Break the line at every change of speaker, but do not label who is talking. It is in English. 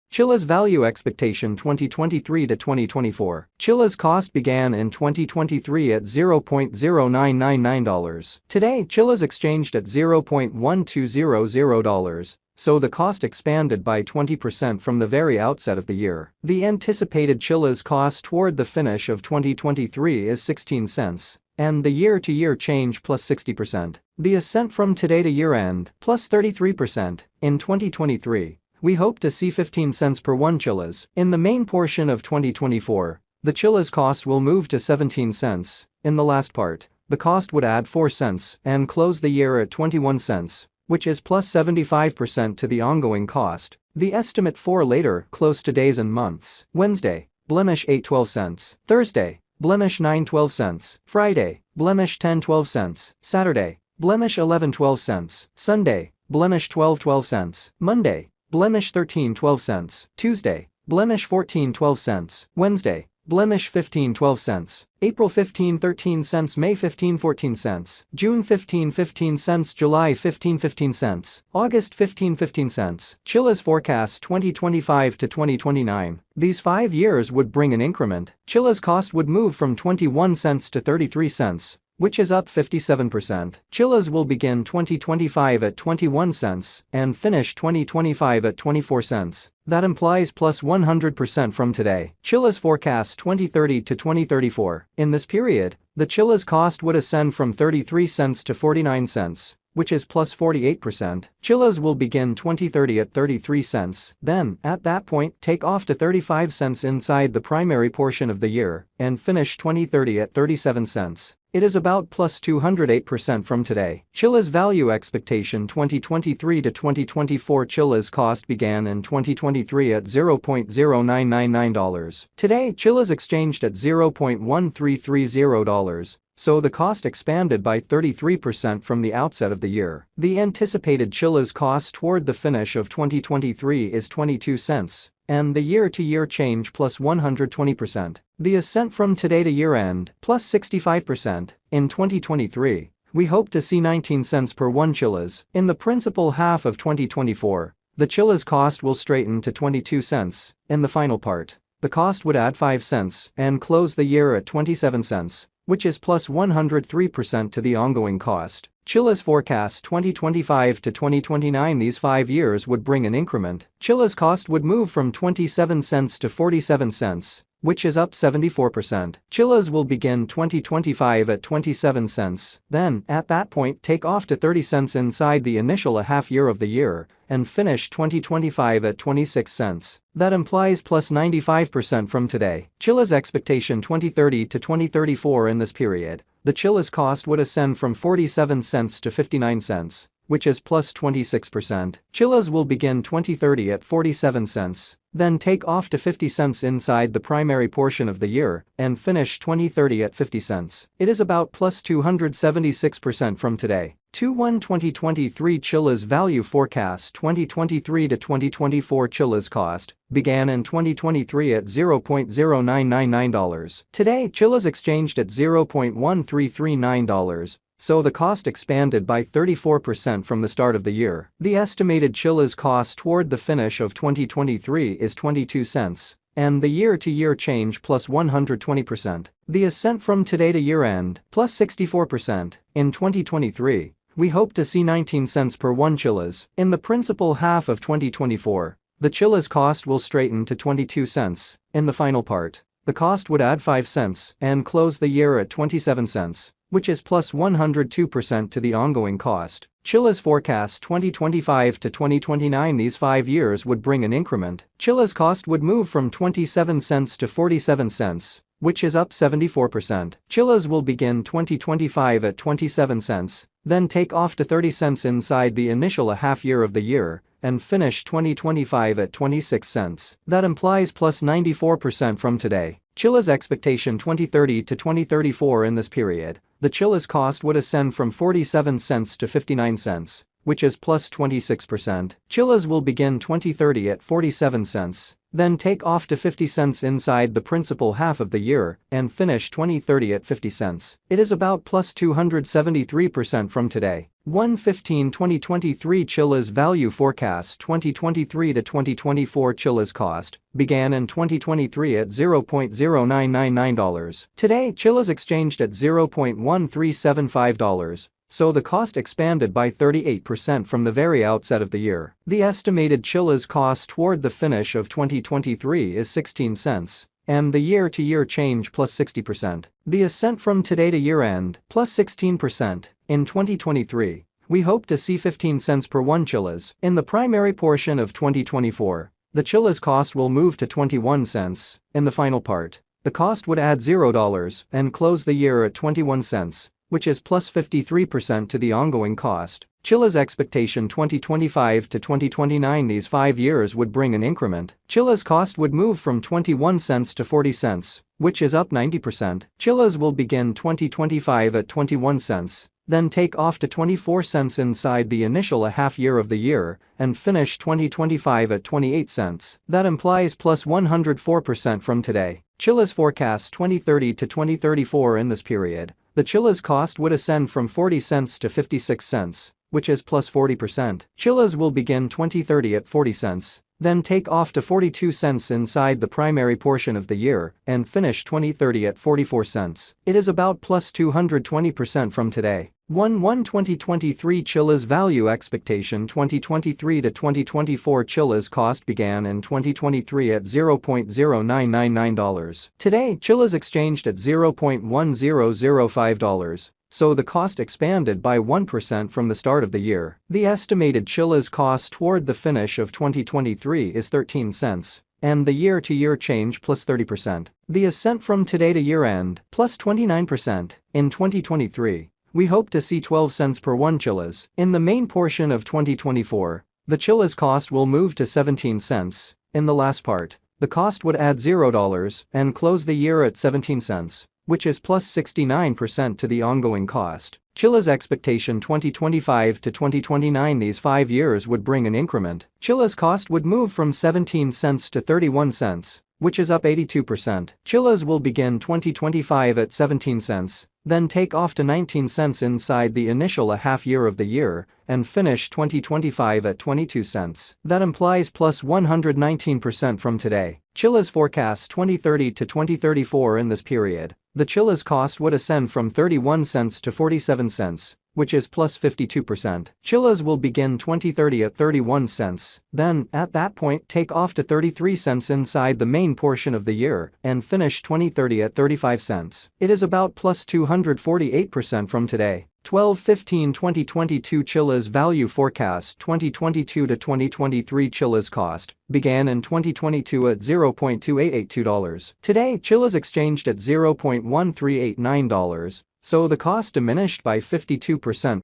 Chiliz value expectation 2023 to 2024. Chiliz cost began in 2023 at $0.0999. Today, Chiliz exchanged at $0.1200, so the cost expanded by 20% from the very outset of the year. The anticipated Chiliz cost toward the finish of 2023 is 16 cents. And the year-to-year change plus 60%. The ascent from today to year-end plus 33%. In 2023, we hope to see 15 cents per 1 chiliz. In the main portion of 2024, the chiliz cost will move to 17 cents. In the last part, the cost would add 4 cents and close the year at 21 cents, which is plus 75% to the ongoing cost. The estimate for later, close to days and months. Wednesday, blemish 8.12 cents. Thursday, blemish 9.12 cents. Friday, blemish 10.12 cents. Saturday, blemish 11.12 cents. Sunday, blemish 12.12 cents. Monday, blemish 13.12 cents. Tuesday, blemish 14.12 cents. Wednesday, blemish 15.12 cents. April 15.13 cents. May 15.14 cents. June 15.15 cents. July 15.15 cents. August 15.15 cents. Chiliz forecast 2025 to 2029. These 5 years would bring an increment. Chiliz cost would move from 21 cents to 33 cents, which is up 57%. Chiliz will begin 2025 at 21 cents and finish 2025 at 24 cents. That implies plus 100% from today. Chiliz forecast 2030 to 2034. In this period, the Chiliz cost would ascend from 33 cents to 49 cents, which is plus 48%. Chiliz will begin 2030 at 33 cents, then, at that point, take off to 35 cents inside the primary portion of the year and finish 2030 at 37 cents. It is about plus 208% from today. Chiliz value expectation 2023 to 2024. Chiliz cost began in 2023 at $0.0999. Today, Chiliz exchanged at $0.1330. So the cost expanded by 33% from the outset of the year. The anticipated Chiliz cost toward the finish of 2023 is 22 cents, and the year-to-year change plus 120%. The ascent from today to year-end plus 65%. In 2023, we hope to see 19 cents per 1 chiliz. In the principal half of 2024, the chiliz cost will straighten to 22 cents. In the final part, the cost would add 5 cents and close the year at 27 cents, which is plus 103% to the ongoing cost. Chiliz forecast 2025 to 2029. These 5 years would bring an increment. Chiliz cost would move from 27 cents to 47 cents, which is up 74%. Chiliz will begin 2025 at 27 cents, then, at that point, take off to 30 cents inside the initial half year of the year and finish 2025 at 26 cents. That implies plus 95% from today. Chiliz expectation 2030 to 2034. In this period, the chiliz cost would ascend from 47 cents to 59 cents, which is plus 26%. Chiliz will begin 2030 at 47 cents, then take off to 50 cents inside the primary portion of the year and finish 2030 at 50 cents. It is about plus 276% from today. 2023 Chiliz value forecast 2023 to 2024. Chiliz cost began in 2023 at $0.0999. Today, Chiliz exchanged at $0.1339. So the cost expanded by 34% from the start of the year. The estimated Chiliz cost toward the finish of 2023 is 22 cents, and the year-to-year change plus 120%. The ascent from today to year-end plus 64%. In 2023, we hope to see 19 cents per 1 chiliz. In the principal half of 2024, the chiliz cost will straighten to 22 cents. In the final part, the cost would add 5 cents and close the year at 27 cents, which is plus 102% to the ongoing cost. Chiliz forecast 2025 to 2029. These 5 years would bring an increment. Chiliz cost would move from 27 cents to 47 cents, which is up 74%. Chiliz will begin 2025 at 27 cents, then take off to 30 cents inside the initial half year of the year and finish 2025 at 26 cents. That implies plus 94% from today. Chiliz expectation 2030 to 2034. In this period, the chiliz cost would ascend from 47 cents to 59 cents, which is plus 26%. Chiliz will begin 2030 at 47 cents then take off to 50 cents inside the principal half of the year and finish 2030 at 50 cents. It is about plus 273% from today. 1/15/2023 Chiliz Value Forecast 2023 to 2024 Chiliz cost began in 2023 at $0.0999. Today, Chiliz exchanged at $0.1375. So the cost expanded by 38% from the very outset of the year. The estimated Chiliz cost toward the finish of 2023 is 16 cents. And the year-to-year change plus 60%. The ascent from today to year-end plus 16%. In 2023, we hope to see 15 cents per 1 Chiliz. In the primary portion of 2024, the Chiliz cost will move to 21 cents. In the final part, the cost would add $0 and close the year at 21 cents, which is plus 53% to the ongoing cost. Chiliz expectation 2025 to 2029. These 5 years would bring an increment. Chiliz cost would move from 21 cents to 40 cents, which is up 90%. Chiliz will begin 2025 at 21 cents, then take off to 24 cents inside the initial half year of the year and finish 2025 at 28 cents. That implies plus 104% from today. Chiliz forecasts 2030 to 2034. In this period, the Chiliz cost would ascend from 40 cents to 56 cents, which is plus 40%. Chiliz will begin 2030 at 40 cents, then take off to 42 cents inside the primary portion of the year and finish 2030 at 44 cents. It is about plus 220% from today. 1/1/2023 Chiliz Value Expectation 2023 to 2024 Chiliz cost began in 2023 at $0.0999. Today, Chiliz exchanged at $0.1005. So the cost expanded by 1% from the start of the year. The estimated Chiliz cost toward the finish of 2023 is 13 cents. And the year-to-year change plus 30%. The ascent from today to year-end plus 29%. In 2023, we hope to see 12 cents per 1 Chiliz. In the main portion of 2024, the Chiliz cost will move to 17 cents. In the last part, the cost would add $0 and close the year at 17 cents, which is plus 69% to the ongoing cost. Chiliz expectation 2025 to 2029. These 5 years would bring an increment. Chiliz cost would move from 17 cents to 31 cents, which is up 82%. Chiliz will begin 2025 at 17 cents, then take off to 19 cents inside the initial half year of the year and finish 2025 at 22 cents. That implies plus 119% from today. Chiliz forecasts 2030 to 2034. In this period, the Chiliz cost would ascend from 31 cents to 47 cents, which is plus 52%. Chiliz will begin 2030 at 31 cents, then, at that point, take off to 33 cents inside the main portion of the year and finish 2030 at 35 cents. It is about plus 248% from today. 12/15/2022 Chiliz Value Forecast 2022 to 2023 Chiliz cost began in 2022 at $0.2882. Today, Chiliz exchanged at $0.1389. So the cost diminished by 52%